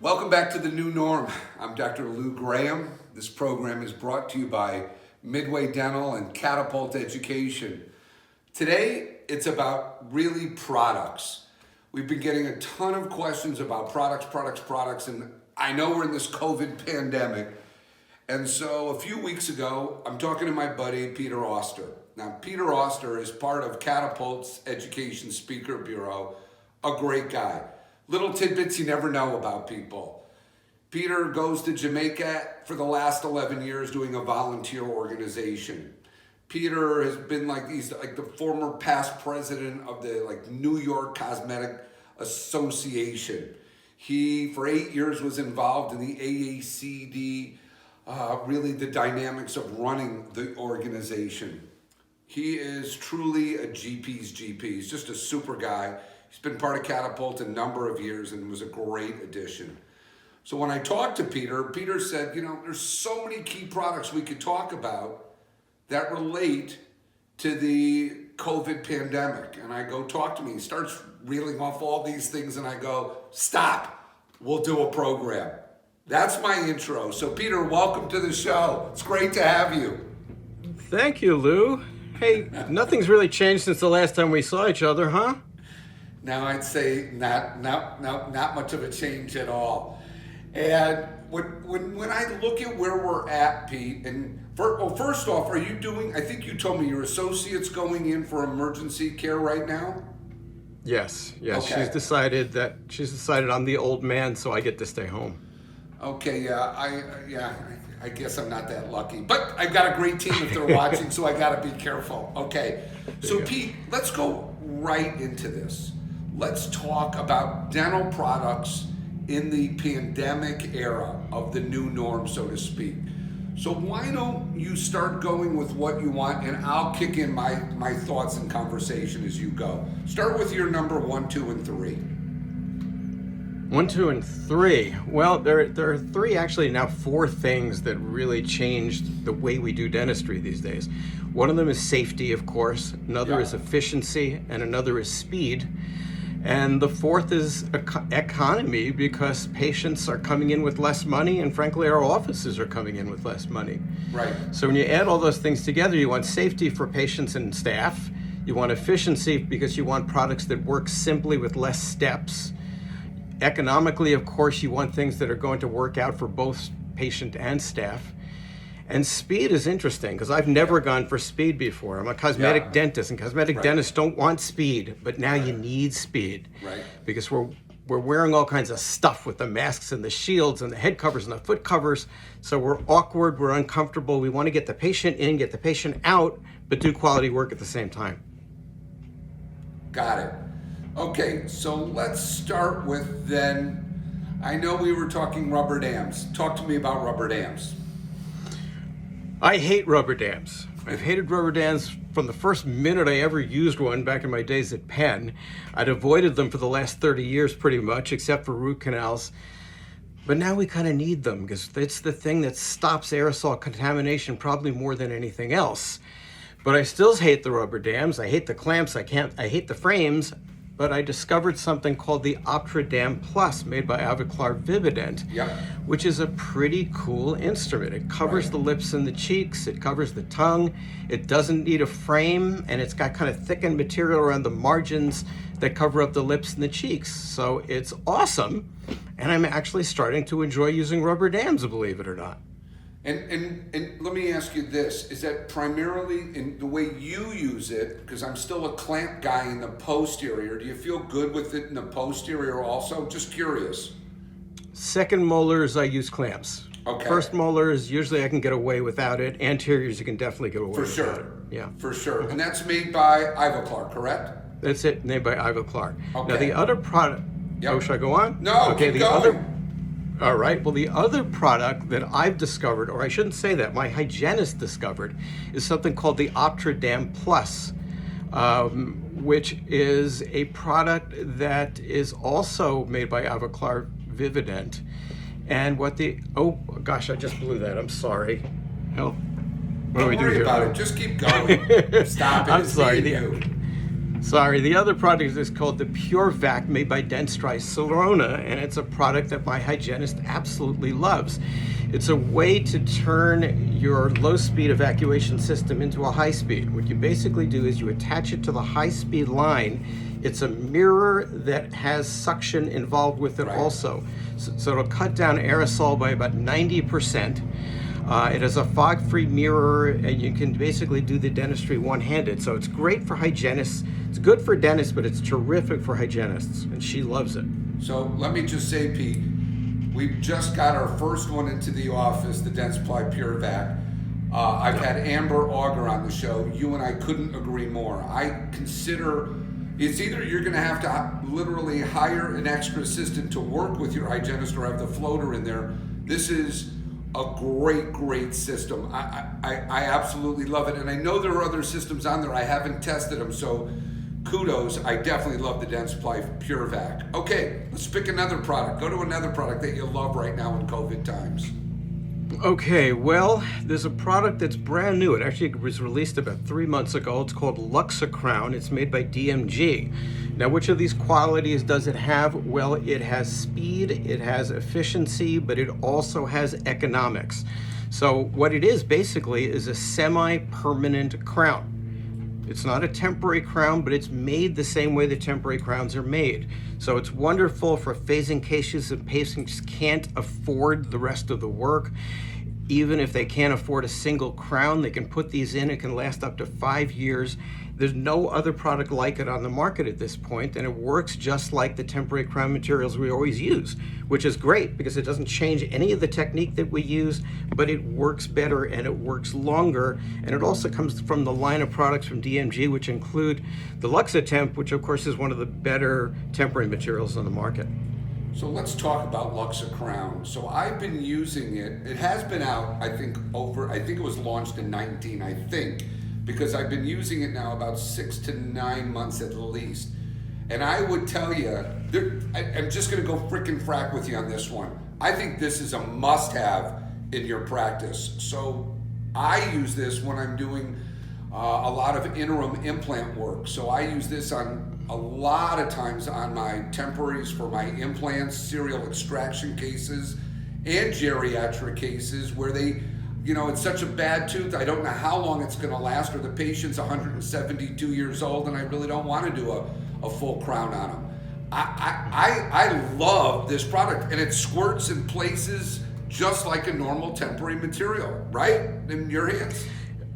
Welcome back to The New Norm. I'm Dr. Lou Graham. This program is brought to you by Midway Dental and Catapult Education. Today, it's about really products. We've been getting a ton of questions about products, and I know we're in this COVID pandemic. And so a few weeks ago, I'm talking to my buddy, Peter Auster. Now, Peter Auster is part of Catapult's Education Speaker Bureau, a great guy. Little tidbits you never know about people. Peter goes to Jamaica for the last 11 years doing a volunteer organization. Peter has been he's like the former past president of the New York Cosmetic Association. He, for 8 years, was involved in the AACD, really the dynamics of running the organization. He is truly a GP's GP. He's just a super guy. He's been part of Catapult a number of years and was a great addition. So when I talked to Peter, Peter said, there's so many key products we could talk about that relate to the COVID pandemic. And I go, talk to me. He starts reeling off all these things and I go, stop, we'll do a program. That's my intro. So Peter, welcome to the show. It's great to have you. Thank you, Lou. Hey, nothing's really changed since the last time we saw each other, huh? Now I'd say not much of a change at all. And when I look at where we're at, Pete, and first off, are you doing, I think you told me your associate's going in for emergency care right now? Yes. Okay. She's decided I'm the old man, so I get to stay home. Okay, I guess I'm not that lucky. But I've got a great team if they're watching, so I gotta be careful. Okay, so Pete, let's go right into this. Let's talk about dental products in the pandemic era of the new norm, so to speak. So why don't you start going with what you want, and I'll kick in my thoughts and conversation as you go. Start with your number 1, 2, and 3. 1, 2, and 3. Well, there are 3, actually now 4 things that really changed the way we do dentistry these days. One of them is safety, of course. Another is efficiency, and another is speed. And the 4th is economy, because patients are coming in with less money, and frankly, our offices are coming in with less money. Right. So when you add all those things together, you want safety for patients and staff. You want efficiency because you want products that work simply with less steps. Economically, of course, you want things that are going to work out for both patient and staff. And speed is interesting because I've never gone for speed before. I'm a cosmetic dentist, and cosmetic dentists don't want speed, but now you need speed. Right. Because we're wearing all kinds of stuff with the masks and the shields and the head covers and the foot covers. So we're awkward, we're uncomfortable. We want to get the patient in, get the patient out, but do quality work at the same time. Got it. Okay, so let's start with then, I know we were talking rubber dams. Talk to me about rubber dams. I hate rubber dams. I've hated rubber dams from the first minute I ever used one back in my days at Penn. I'd avoided them for the last 30 years pretty much, except for root canals. But now we kind of need them because it's the thing that stops aerosol contamination probably more than anything else. But I still hate the rubber dams. I hate the clamps. I hate the frames. But I discovered something called the OptraDam Plus, made by Ivoclar Vivident, which is a pretty cool instrument. It covers the lips and the cheeks, it covers the tongue, it doesn't need a frame, and it's got kind of thickened material around the margins that cover up the lips and the cheeks. So it's awesome, and I'm actually starting to enjoy using rubber dams, believe it or not. And let me ask you this, is that primarily in the way you use it, because I'm still a clamp guy in the posterior, do you feel good with it in the posterior also? Just curious. Second molars, I use clamps. Okay. First molars, usually I can get away without it. Anteriors, you can definitely get away without it. Yeah. For sure. And that's made by Ivoclar, correct? That's it, made by Ivoclar. Okay. Now the other product, should I go on? No, okay, keep going. All right, well, the other product that I've discovered, or I shouldn't say that, my hygienist discovered, is something called the OptraDam Plus, which is a product that is also made by Ivoclar Vivident. And what oh gosh, I just blew that, I'm sorry. Help. What do we do here? Don't worry about it, just keep going. Stop it. I'm sorry. Sorry, the other product is called the Pure Vac, made by Dentistry Salona, and it's a product that my hygienist absolutely loves. It's a way to turn your low-speed evacuation system into a high-speed. What you basically do is you attach it to the high-speed line. It's a mirror that has suction involved with it also. So it'll cut down aerosol by about 90%. It has a fog-free mirror, and you can basically do the dentistry one-handed. So it's great for hygienists. It's good for dentists, but it's terrific for hygienists, and she loves it. So let me just say, Pete, we just got our first one into the office, the Dentsply Pure Vac. I've had Amber Auger on the show. You and I couldn't agree more. I consider it's either you're going to have to literally hire an extra assistant to work with your hygienist or have the floater in there. This is a great system. I absolutely love it. And I know there are other systems on there. I haven't tested them, so kudos. I definitely love the Dentsply Pure Vac. Okay, let's pick another product. Go to another product that you love right now in COVID times. Okay, well, there's a product that's brand new. It actually was released about 3 months ago. It's called Milt X Crown. It's made by DMG. Now, which of these qualities does it have? Well, it has speed, it has efficiency, but it also has economics. So what it is basically is a semi-permanent crown. It's not a temporary crown, but it's made the same way the temporary crowns are made. So it's wonderful for phasing cases if patients can't afford the rest of the work. Even if they can't afford a single crown, they can put these in. It can last up to 5 years. There's no other product like it on the market at this point, and it works just like the temporary crown materials we always use, which is great because it doesn't change any of the technique that we use, but it works better and it works longer. And it also comes from the line of products from DMG, which include the Luxatemp, which of course is one of the better temporary materials on the market. So let's talk about Milt X Crown. So I've been using it. It has been out, I think it was launched in 19, I think, because I've been using it now about 6 to 9 months at least. And I would tell you, I'm just gonna go frickin' frack with you on this one. I think this is a must-have in your practice. So I use this when I'm doing a lot of interim implant work. So I use this on a lot of times on my temporaries for my implants, serial extraction cases, and geriatric cases where they, it's such a bad tooth, I don't know how long it's gonna last, or the patient's 172 years old and I really don't wanna do a full crown on them. I love this product, and it squirts in places just like a normal temporary material, right? In your hands.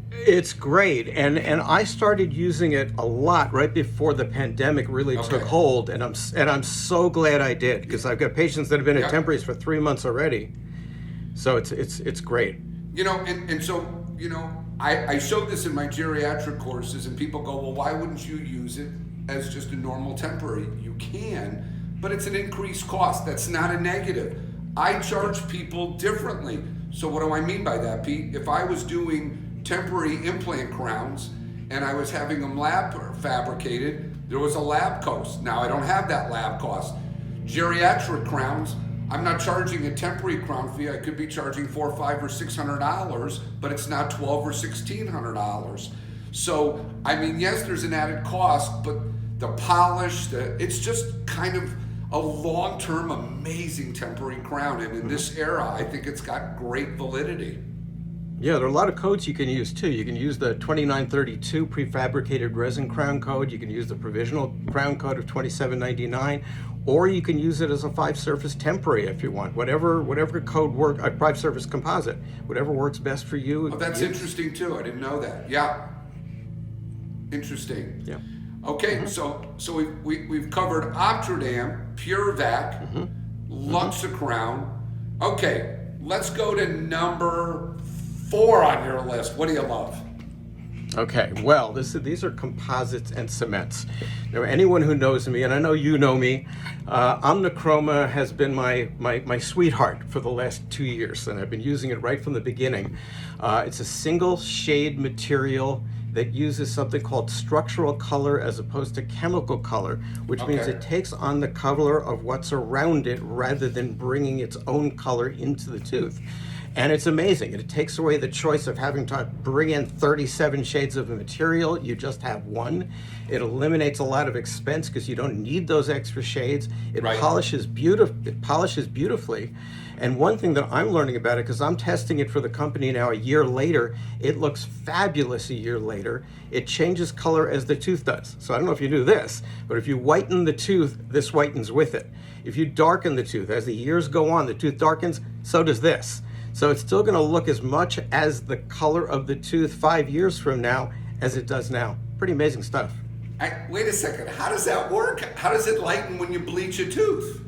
It's great, and I started using it a lot right before the pandemic really took hold, and I'm so glad I did, because I've got patients that have been at temporaries for 3 months already, so it's great. I showed this in my geriatric courses, and people go, well, why wouldn't you use it as just a normal temporary? You can, but it's an increased cost. That's not a negative. I charge people differently. So what do I mean by that, Pete? If I was doing temporary implant crowns and I was having them lab fabricated, there was a lab cost. Now I don't have that lab cost. Geriatric crowns, I'm not charging a temporary crown fee. I could be charging $400, $500, or $600, but it's not $1,200 or $1,600. So, yes, there's an added cost, but the polish, it's just kind of a long-term amazing temporary crown. And in this era, I think it's got great validity. Yeah, there are a lot of codes you can use too. You can use the 2932 prefabricated resin crown code. You can use the provisional crown code of 2799, or you can use it as a 5-surface temporary if you want. Whatever code works, a 5-surface composite, whatever works best for you. Oh, that's interesting too. I didn't know that. Yeah, interesting. Yeah. Okay, so we've covered Optrodam, Pure Vac, Milt X Crown. Okay, let's go to number 4 on your list. What do you love? Okay, well, these are composites and cements. Now, anyone who knows me, and I know you know me, Chroma has been my sweetheart for the last 2 years, and I've been using it right from the beginning. It's a single shade material that uses something called structural color as opposed to chemical color, which means it takes on the color of what's around it rather than bringing its own color into the tooth. And it's amazing. It takes away the choice of having to bring in 37 shades of a material. You just have one. It eliminates a lot of expense because you don't need those extra shades. It Right. polishes beautifully. And one thing that I'm learning about it, because I'm testing it for the company now a year later, it looks fabulous a year later. It changes color as the tooth does. So I don't know if you knew this, but if you whiten the tooth, this whitens with it. If you darken the tooth, as the years go on, the tooth darkens, so does this. So it's still going to look as much as the color of the tooth 5 years from now as it does now. Pretty amazing stuff. Wait a second. How does that work? How does it lighten when you bleach a tooth?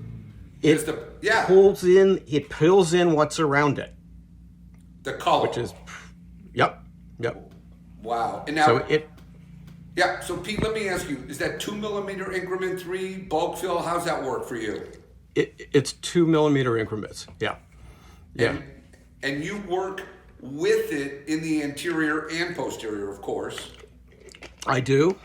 It pulls in what's around it. The color. Which is, yep. Wow. And now, so Pete, let me ask you, is that 2 millimeter increment, 3 bulk fill? How's that work for you? It's 2 millimeter increments. Yeah. And you work with it in the anterior and posterior, of course. I do.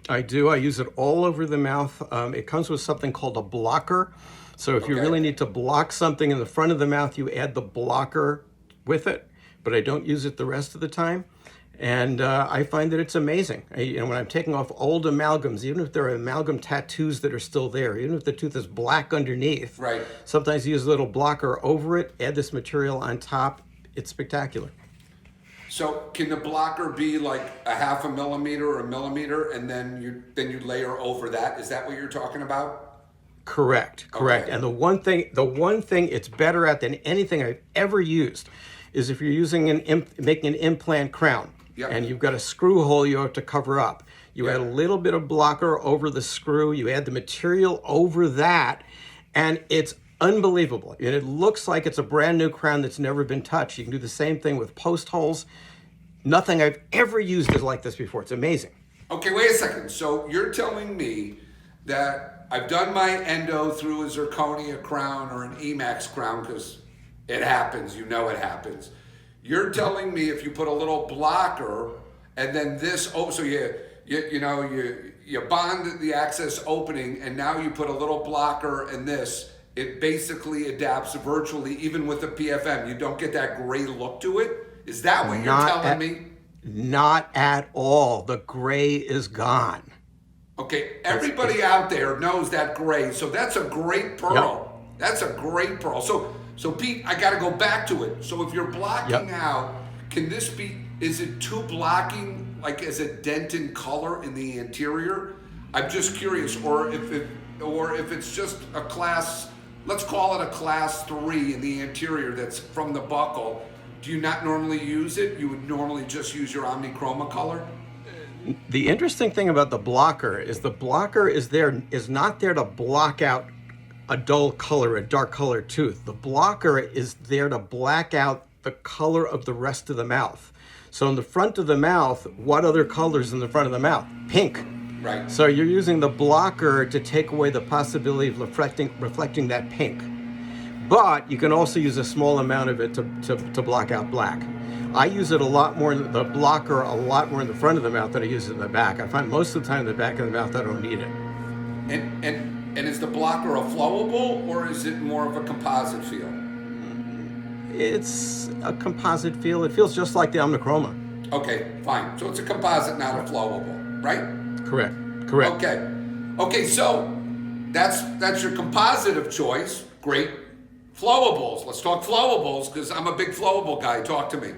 I use it all over the mouth. It comes with something called a blocker. So if you really need to block something in the front of the mouth, you add the blocker with it. But I don't use it the rest of the time. And I find that it's amazing. When I'm taking off old amalgams, even if there are amalgam tattoos that are still there, even if the tooth is black underneath, right. Sometimes you use a little blocker over it, add this material on top. It's spectacular. So can the blocker be like a 0.5 millimeter or 1 millimeter, and then you layer over that? Is that what you're talking about? Correct. Okay. And the one thing it's better at than anything I've ever used is if you're using making an implant crown. Yep. And you've got a screw hole you have to cover up. You add a little bit of blocker over the screw, you add the material over that, and it's unbelievable. And it looks like it's a brand new crown that's never been touched. You can do the same thing with post holes. Nothing I've ever used is like this before. It's amazing. Okay, wait a second. So you're telling me that I've done my endo through a zirconia crown or an Emax crown, because it happens, it happens. You're telling me if you put a little blocker and then this, so you bond the access opening, and now you put a little blocker and this, it basically adapts virtually even with the PFM. You don't get that gray look to it? Is that what you're telling me? Not at all. The gray is gone. Okay, everybody out there knows that gray, so that's a great pearl. Yep. That's a great pearl. So Pete, I got to go back to it. So if you're blocking out, is it too blocking, like as a dent in color in the anterior? I'm just curious, or if it's just a class, let's call it a class 3 in the anterior that's from the buccal. Do you not normally use it? You would normally just use your Omni Chroma color? The interesting thing about the blocker is not there to block out a dull color, a dark color tooth. The blocker is there to black out the color of the rest of the mouth. So in the front of the mouth, what other colors in the front of the mouth? Pink. Right. So you're using the blocker to take away the possibility of reflecting that pink. But you can also use a small amount of it to block out black. I use it a lot more in the blocker, a lot more in the front of the mouth than I use it in the back. I find most of the time in the back of the mouth I don't need it. And is the blocker a flowable, or is it more of a composite feel? It's a composite feel. It feels just like the Omni Chroma. Okay, fine. So it's a composite, not a flowable, right? Correct. Okay. So that's your composite of choice. Great. Flowables. Let's talk flowables, because I'm a big flowable guy. Talk to me.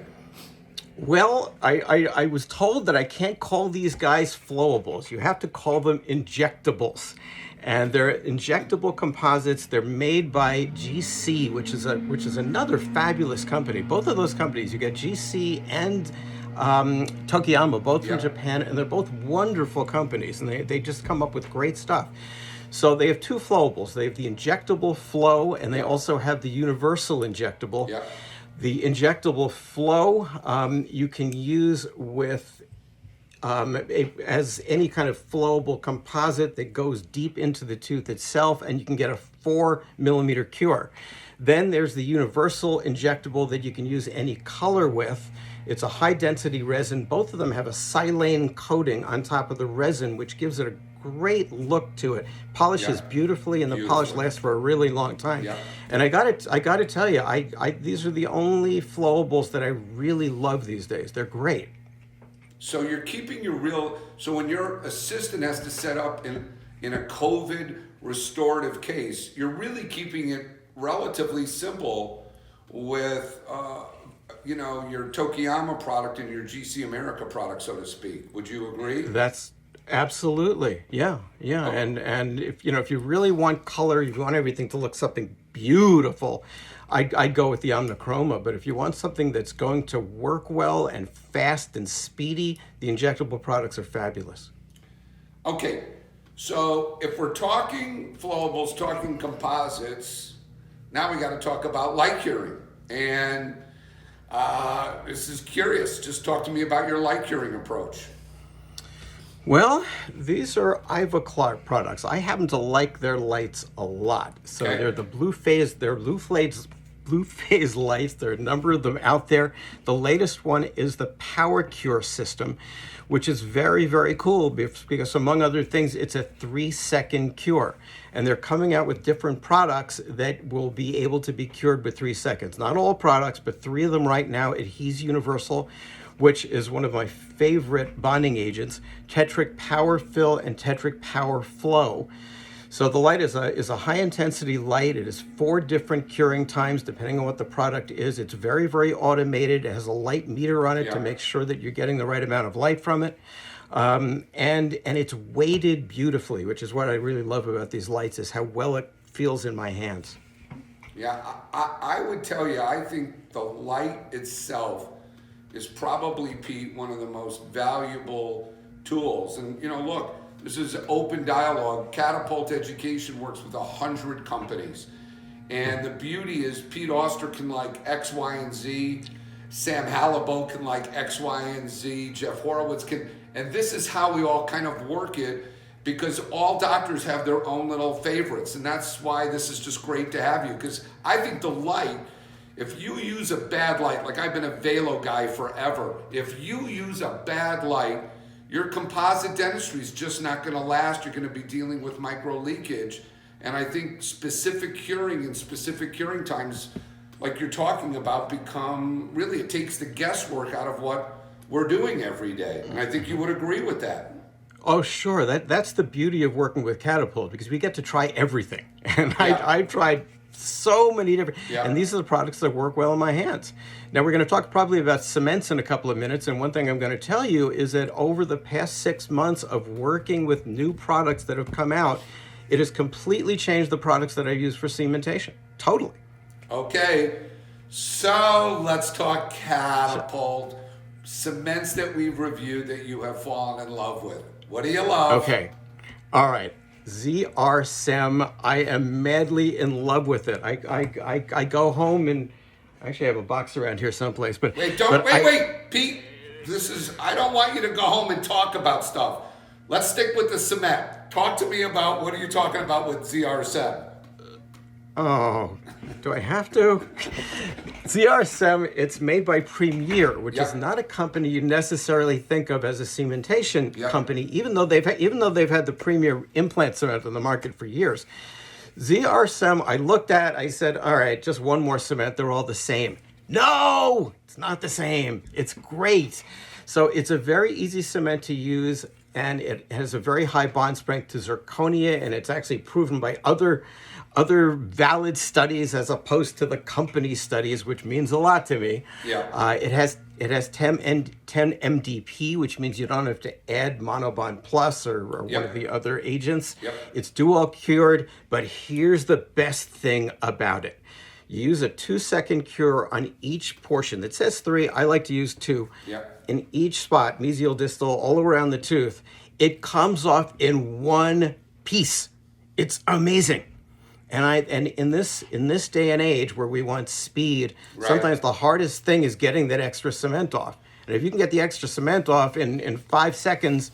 Well, I was told that I can't call these guys flowables. You have to call them injectables. And they're injectable composites. They're made by GC, which is another fabulous company. Both of those companies, you get GC and Tokiyama, both from Japan, and they're both wonderful companies, and they just come up with great stuff. So they have two flowables. They have the injectable flow, and they also have the universal injectable. Yep. The injectable flow you can use with as any kind of flowable composite that goes deep into the tooth itself, and you can get a 4 millimeter cure. Then there's the universal injectable that you can use any color with. It's a high density resin. Both of them have a silane coating on top of the resin, which gives it a great look to it. Polishes beautifully, and the polish lasts for a really long time. Yeah. And I gotta tell you, these are the only flowables that I really love these days. They're great. So you're keeping your real, so when your assistant has to set up in a COVID restorative case, you're really keeping it relatively simple with, your Tokiyama product and your GC America product, so to speak. Would you agree? That's absolutely, yeah. Oh. And if you really want color, if you want everything to look something beautiful, I'd go with the Chroma. But if you want something that's going to work well and fast and speedy, the injectable products are fabulous. Okay, so if we're talking flowables, talking composites, now we got to talk about light curing. And this is curious. Just talk to me about your light curing approach. Well, these are Ivoclar products. I happen to like their lights a lot. So they're the blue phase lights. There are a number of them out there. The latest one is the Power Cure system, which is very, very cool because among other things, it's a 3-second cure. And they're coming out with different products that will be able to be cured with 3 seconds. Not all products, but 3 of them right now. Adhes Universal, which is one of my favorite bonding agents, Tetric Power Fill and Tetric Power Flow. So the light is a high intensity light. It is 4 different curing times depending on what the product is. It's very, very automated. It has a light meter on it to make sure that you're getting the right amount of light from it. And it's weighted beautifully, which is what I really love about these lights, is how well it feels in my hands. Yeah, I would tell you, I think the light itself is probably, Pete, one of the most valuable tools. And look, this is open dialogue. Catapult Education works with 100 companies. And the beauty is Pete Auster can like X, Y, and Z. Sam Hallibo can like X, Y, and Z. Jeff Horowitz can. And this is how we all kind of work it, because all doctors have their own little favorites. And that's why this is just great to have you. Because I think the light, if you use a bad light, like I've been a Velo guy forever, if you use a bad light, your composite dentistry is just not going to last. You're going to be dealing with micro leakage. And I think specific curing and specific curing times, like you're talking about, become, really, it takes the guesswork out of what we're doing every day. And I think you would agree with that. Oh, sure. That's the beauty of working with Catapult, because we get to try everything. And I've tried so many different, and these are the products that work well in my hands. Now we're going to talk probably about cements in a couple of minutes, and one thing I'm going to tell you is that over the past 6 months of working with new products that have come out, it has completely changed the products that I use for cementation. Totally. Okay, so let's talk Catapult. Cements that we've reviewed that you have fallen in love with. What do you love? Okay, all right. ZR Sem, I am madly in love with it. I go home and actually I have a box around here someplace. But wait, Pete. I don't want you to go home and talk about stuff. Let's stick with the cement. Talk to me about, what are you talking about with ZR Sem? Oh, do I have to? ZR Sem, it's made by Premier, which is not a company you necessarily think of as a cementation company, even though they've had the Premier implant cement on the market for years. ZR Sem, I looked at, I said, all right, just one more cement, they're all the same. No, it's not the same. It's great. So it's a very easy cement to use, and it has a very high bond strength to zirconia, and it's actually proven by other valid studies as opposed to the company studies, which means a lot to me. It has 10 MDP, which means you don't have to add Monobond Plus or one of the other agents. It's dual cured, but here's the best thing about it. You use a 2-second cure on each portion. It says 3, I like to use 2. In each spot, mesial, distal, all around the tooth. It comes off in one piece. It's amazing. And in this day and age where we want speed, sometimes the hardest thing is getting that extra cement off. And if you can get the extra cement off in 5 seconds,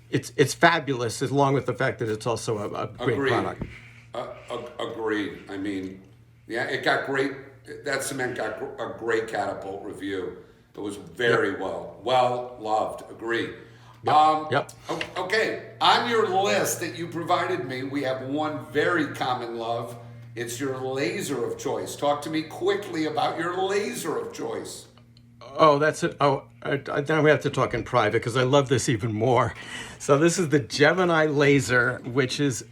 it's fabulous, along with the fact that it's also a great product. Agreed. I mean, Yeah, it got great. That cement got a great Catapult review. It was very well loved. Agree. Yep. Okay, on your list that you provided me, we have one very common love. It's your laser of choice. Talk to me quickly about your laser of choice. Oh, that's it. Oh, then we have to talk in private because I love this even more. So this is the Gemini Laser, which is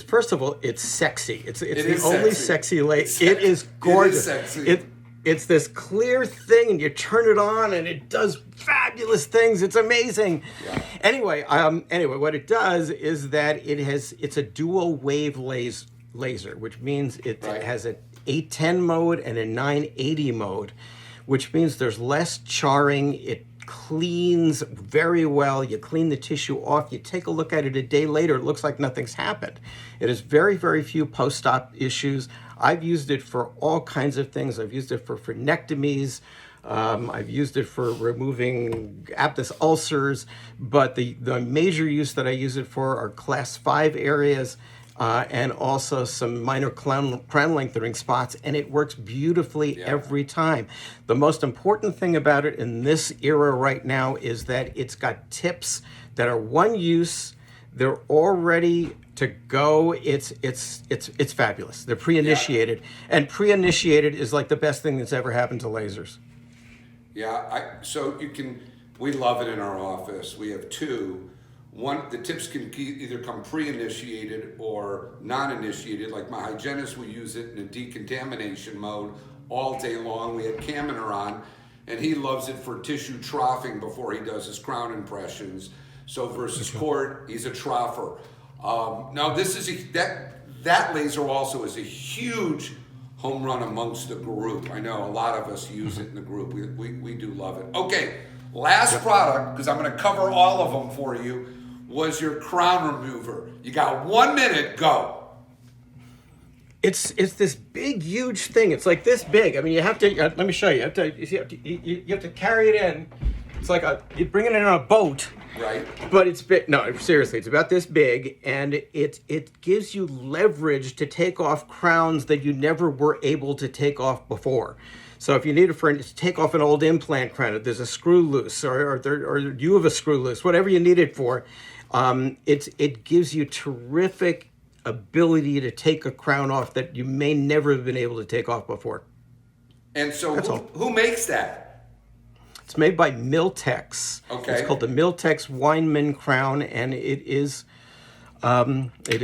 first of all, it's sexy. It's the only sexy laser. It is gorgeous. It is sexy. It's this clear thing, and you turn it on, and it does fabulous things. It's amazing. Yeah. Anyway, what it does is that it's a dual wave laser, which means it has an 810 mode and a 980 mode, which means there's less charring. It cleans very well. You clean the tissue off. You take a look at it a day later, it looks like nothing's happened. It has very, very few post-op issues. I've used it for all kinds of things. I've used it for frenectomies. I've used it for removing aptus ulcers, but the major use that I use it for are class 5 areas, and also some minor crown lengthening spots, and it works beautifully every time. The most important thing about it in this era right now is that it's got tips that are one use. They're all ready to go. It's fabulous. They're pre-initiated, and pre-initiated is like the best thing that's ever happened to lasers. Yeah, we love it in our office. We have two. One, the tips can either come pre-initiated or non-initiated. Like my hygienist will use it in a decontamination mode all day long. We had Kaminer on, and he loves it for tissue troughing before he does his crown impressions. So versus cord, he's a trougher. Now this is that laser also is a huge home run amongst the group. I know a lot of us use it in the group. We do love it. Okay, last product, because I'm going to cover all of them for you, was your crown remover. You got 1 minute, go. It's this big, huge thing. It's like this big. I mean, you have to. Let me show you. You have to carry it in. It's like you bring it in on a boat. Right. But it's big. No, seriously, it's about this big, and it gives you leverage to take off crowns that you never were able to take off before. So if you need to take off an old implant crown, if there's a screw loose, or you have a screw loose, whatever you need it for, it gives you terrific ability to take a crown off that you may never have been able to take off before. And so who makes that? It's made by Milt X. Okay. It's called the Milt X Crown, and it is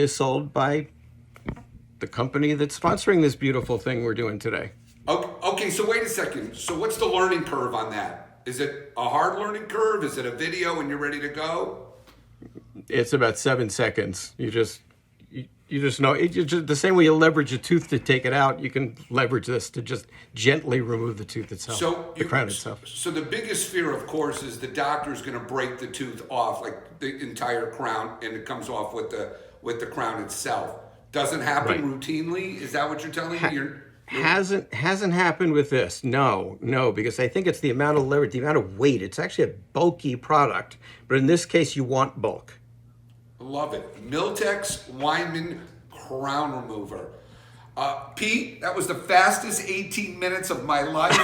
sold by the company that's sponsoring this beautiful thing we're doing today. Okay, so wait a second. So what's the learning curve on that? Is it a hard learning curve? Is it a video and you're ready to go? It's about 7 seconds. You just know it. Just the same way you leverage a tooth to take it out, you can leverage this to just gently remove the tooth itself, the crown itself. So the biggest fear, of course, is the doctor's going to break the tooth off, like the entire crown, and it comes off with the crown itself. Doesn't happen routinely. Is that what you're telling me? Hasn't happened with this. No, because I think it's the amount of leverage, the amount of weight. It's actually a bulky product, but in this case, you want bulk. Love it. Milt X Crown Remover. Pete, that was the fastest 18 minutes of my life.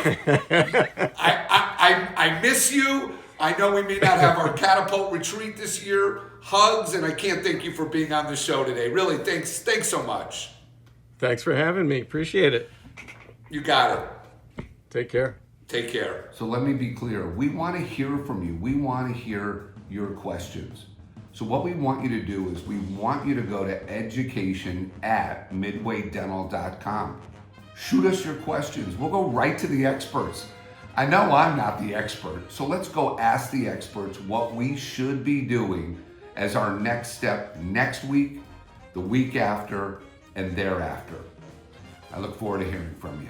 I miss you. I know we may not have our catapult retreat this year. Hugs, and I can't thank you for being on the show today. Really, thanks so much. Thanks for having me. Appreciate it. You got it. Take care. Take care. So let me be clear. We want to hear from you. We want to hear your questions. So what we want you to do is we want you to go to education@midwaydental.com. Shoot us your questions. We'll go right to the experts. I know I'm not the expert, so let's go ask the experts what we should be doing as our next step next week, the week after, and thereafter. I look forward to hearing from you.